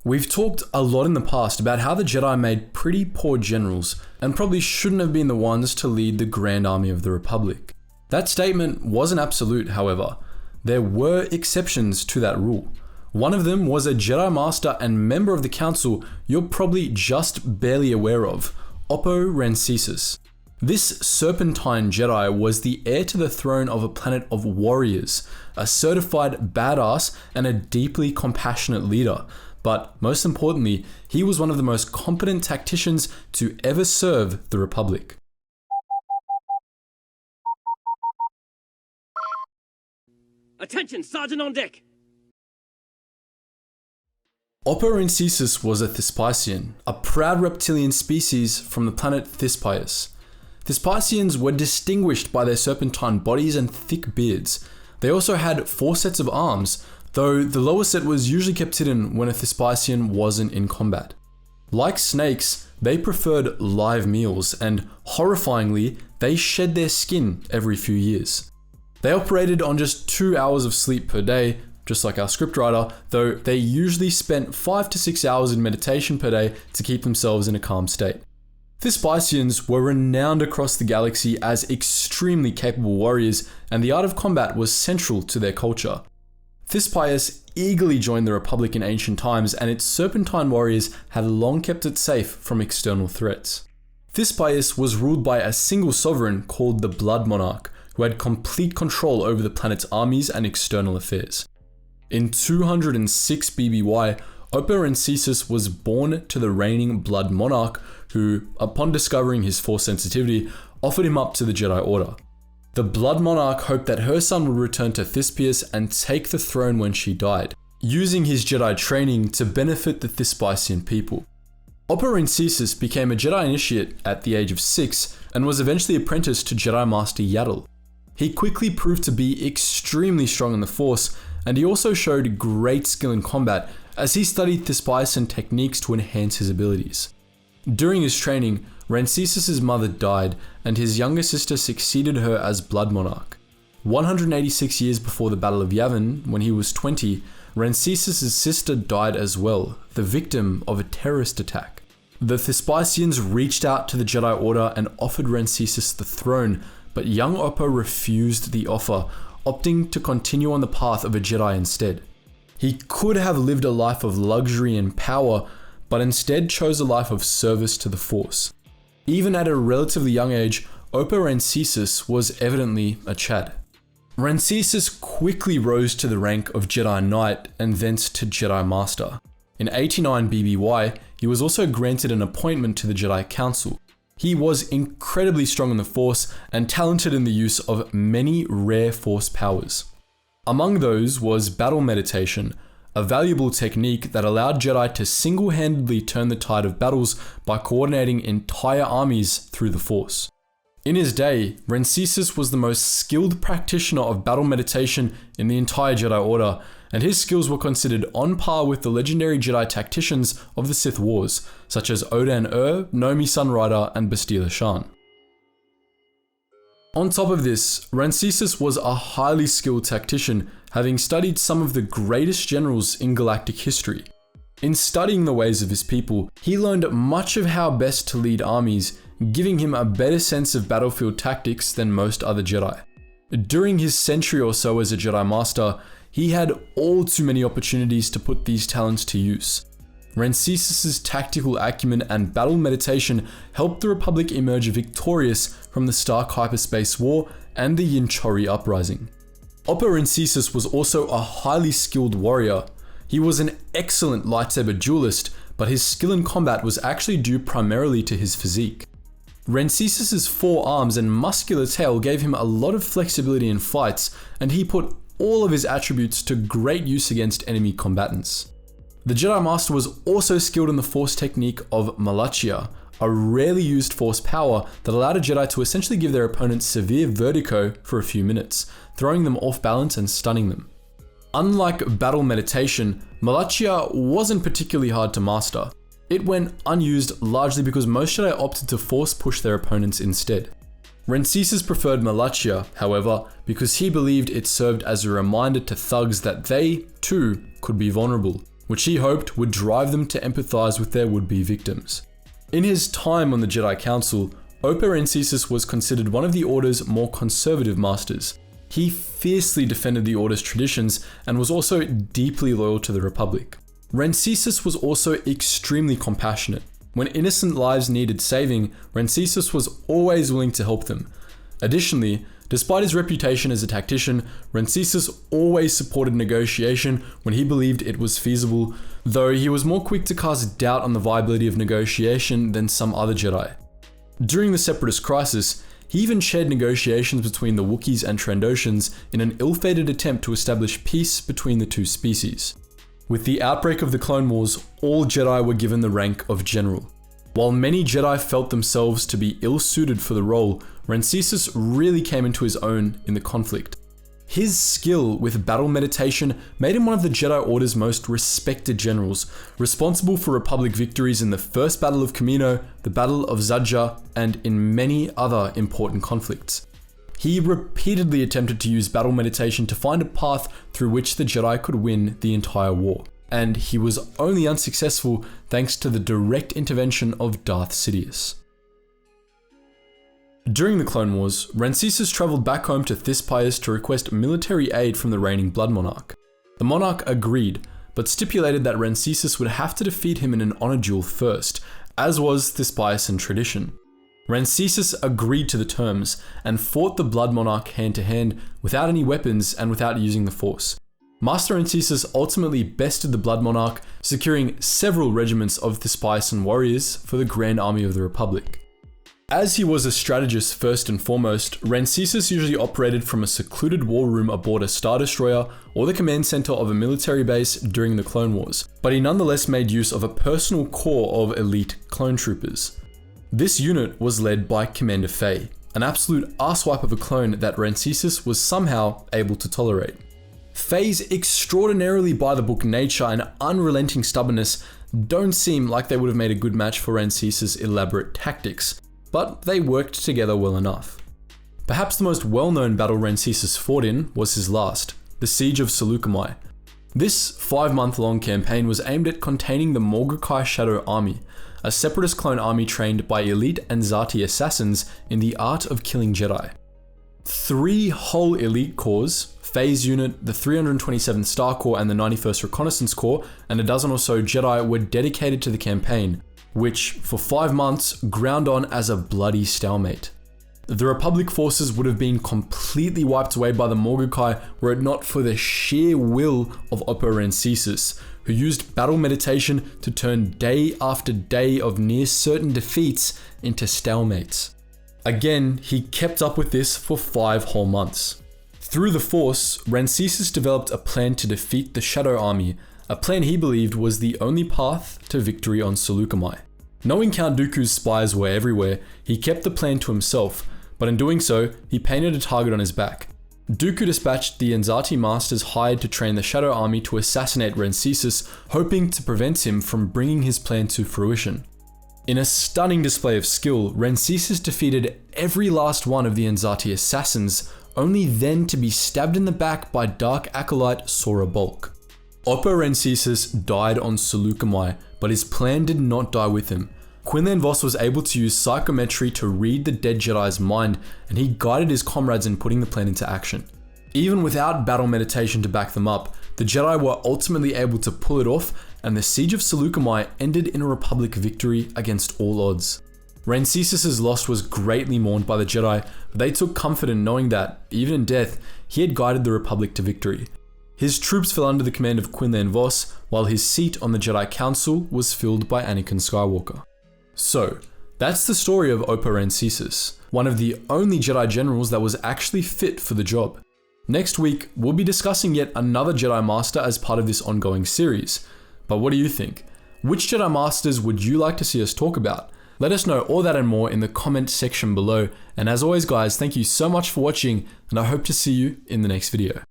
We've talked a lot in the past about how the Jedi made pretty poor generals and probably shouldn't have been the ones to lead the Grand Army of the Republic. That statement wasn't absolute, however. There were exceptions to that rule. One of them was a Jedi Master and member of the Council you're probably just barely aware of, Oppo Rancisis. This serpentine Jedi was the heir to the throne of a planet of warriors, a certified badass and a deeply compassionate leader. But most importantly, he was one of the most competent tacticians to ever serve the Republic. Attention, Sergeant on deck! Oppo Rancisis was a Thespician, a proud reptilian species from the planet Thespis. Thespicians were distinguished by their serpentine bodies and thick beards. They also had 4 sets of arms, though the lower set was usually kept hidden when a Thespician wasn't in combat. Like snakes, they preferred live meals, and horrifyingly, they shed their skin every few years. They operated on just 2 hours of sleep per day, just like our scriptwriter, though they usually spent 5 to 6 hours in meditation per day to keep themselves in a calm state. Thespicians were renowned across the galaxy as extremely capable warriors, and the art of combat was central to their culture. Thespis eagerly joined the Republic in ancient times, and its serpentine warriors had long kept it safe from external threats. Thespis was ruled by a single sovereign called the Blood Monarch, who had complete control over the planet's armies and external affairs. In 206 BBY, Oppo Rancisis was born to the reigning Blood Monarch, who, upon discovering his Force sensitivity, offered him up to the Jedi Order. The Blood Monarch hoped that her son would return to Thespius and take the throne when she died, using his Jedi training to benefit the Thespician people. Oppo Rancisis became a Jedi initiate at the age of 6 and was eventually apprenticed to Jedi Master Yaddle. He quickly proved to be extremely strong in the Force, and he also showed great skill in combat as he studied Thespician techniques to enhance his abilities. During his training, Rancisis' mother died, and his younger sister succeeded her as Blood Monarch. 186 years before the Battle of Yavin, when he was 20, Rancisis' sister died as well, the victim of a terrorist attack. The Thespicians reached out to the Jedi Order and offered Rancisis the throne, but young Oppo refused the offer, opting to continue on the path of a Jedi instead. He could have lived a life of luxury and power, but instead chose a life of service to the Force. Even at a relatively young age, Oppo Rancisis was evidently a Chad. Rancisis quickly rose to the rank of Jedi Knight and thence to Jedi Master. In 89 BBY, he was also granted an appointment to the Jedi Council. He was incredibly strong in the Force and talented in the use of many rare Force powers. Among those was battle meditation, a valuable technique that allowed Jedi to single-handedly turn the tide of battles by coordinating entire armies through the Force. In his day, Rancisis was the most skilled practitioner of battle meditation in the entire Jedi Order, and his skills were considered on par with the legendary Jedi tacticians of the Sith Wars, such as Odan Nomi Sunrider, and Bastila Shan. On top of this, Rancisis was a highly skilled tactician, having studied some of the greatest generals in galactic history. In studying the ways of his people, he learned much of how best to lead armies, giving him a better sense of battlefield tactics than most other Jedi. During his century or so as a Jedi Master, he had all too many opportunities to put these talents to use. Rancisis' tactical acumen and battle meditation helped the Republic emerge victorious from the Stark Hyperspace War and the Yinchori Uprising. Oppo Rancisis was also a highly skilled warrior. He was an excellent lightsaber duelist, but his skill in combat was actually due primarily to his physique. Rancisis' 4 arms and muscular tail gave him a lot of flexibility in fights, and he put all of his attributes to great use against enemy combatants. The Jedi Master was also skilled in the Force technique of Malachia, a rarely used Force power that allowed a Jedi to essentially give their opponents severe vertigo for a few minutes, throwing them off balance and stunning them. Unlike battle meditation, Malachia wasn't particularly hard to master. It went unused largely because most Jedi opted to Force push their opponents instead. Rancisis preferred Malachia, however, because he believed it served as a reminder to thugs that they, too, could be vulnerable, which he hoped would drive them to empathize with their would-be victims. In his time on the Jedi Council, Oppo Rancisis was considered one of the Order's more conservative masters. He fiercely defended the Order's traditions and was also deeply loyal to the Republic. Rancisis was also extremely compassionate. When innocent lives needed saving, Rancisis was always willing to help them. Additionally, despite his reputation as a tactician, Rancisis always supported negotiation when he believed it was feasible, though he was more quick to cast doubt on the viability of negotiation than some other Jedi. During the Separatist Crisis, he even chaired negotiations between the Wookiees and Trandoshans in an ill-fated attempt to establish peace between the two species. With the outbreak of the Clone Wars, all Jedi were given the rank of General. While many Jedi felt themselves to be ill-suited for the role, Rancisis really came into his own in the conflict. His skill with battle meditation made him one of the Jedi Order's most respected generals, responsible for Republic victories in the First Battle of Kamino, the Battle of Zadja, and in many other important conflicts. He repeatedly attempted to use battle meditation to find a path through which the Jedi could win the entire war, and he was only unsuccessful thanks to the direct intervention of Darth Sidious. During the Clone Wars, Rancisis travelled back home to Thespais to request military aid from the reigning Blood Monarch. The Monarch agreed, but stipulated that Rancisis would have to defeat him in an honour duel first, as was Thespaisan tradition. Rancisis agreed to the terms, and fought the Blood Monarch hand to hand without any weapons and without using the Force. Master Rancisis ultimately bested the Blood Monarch, securing several regiments of Thespaisan warriors for the Grand Army of the Republic. As he was a strategist first and foremost, Rancisis usually operated from a secluded war room aboard a Star Destroyer or the command center of a military base during the Clone Wars, but he nonetheless made use of a personal corps of elite clone troopers. This unit was led by Commander Fei, an absolute arsewipe of a clone that Rancisis was somehow able to tolerate. Fei's extraordinarily by-the-book nature and unrelenting stubbornness don't seem like they would have made a good match for Rancis's elaborate tactics, but they worked together well enough. Perhaps the most well-known battle Rancisis fought in was his last, the Siege of Saleucami. This 5-month-long campaign was aimed at containing the Morgulkai Shadow Army, a separatist clone army trained by elite Anzati assassins in the art of killing Jedi. 3 whole elite corps, Fei's unit, the 327th Star Corps and the 91st Reconnaissance Corps, and a dozen or so Jedi were dedicated to the campaign, which, for 5 months, ground on as a bloody stalemate. The Republic forces would have been completely wiped away by the Morgulkai were it not for the sheer will of Oppo Rancisis, who used battle meditation to turn day after day of near certain defeats into stalemates. Again, he kept up with this for 5 whole months. Through the Force, Rancisis developed a plan to defeat the Shadow Army, a plan he believed was the only path to victory on Saleucami. Knowing Count Dooku's spies were everywhere, he kept the plan to himself, but in doing so, he painted a target on his back. Dooku dispatched the Anzati masters hired to train the Shadow Army to assassinate Rancisis, hoping to prevent him from bringing his plan to fruition. In a stunning display of skill, Rancisis defeated every last one of the Anzati assassins, only then to be stabbed in the back by Dark Acolyte Sora Bulk. Oppo Rancisis died on Saleucami, but his plan did not die with him. Quinlan Vos was able to use psychometry to read the dead Jedi's mind, and he guided his comrades in putting the plan into action. Even without battle meditation to back them up, the Jedi were ultimately able to pull it off, and the Siege of Saleucami ended in a Republic victory against all odds. Rancisis' loss was greatly mourned by the Jedi, but they took comfort in knowing that, even in death, he had guided the Republic to victory. His troops fell under the command of Quinlan Vos, while his seat on the Jedi Council was filled by Anakin Skywalker. So, that's the story of Oppo Rancisis, one of the only Jedi generals that was actually fit for the job. Next week, we'll be discussing yet another Jedi Master as part of this ongoing series. But what do you think? Which Jedi Masters would you like to see us talk about? Let us know all that and more in the comment section below. And as always guys, thank you so much for watching, and I hope to see you in the next video.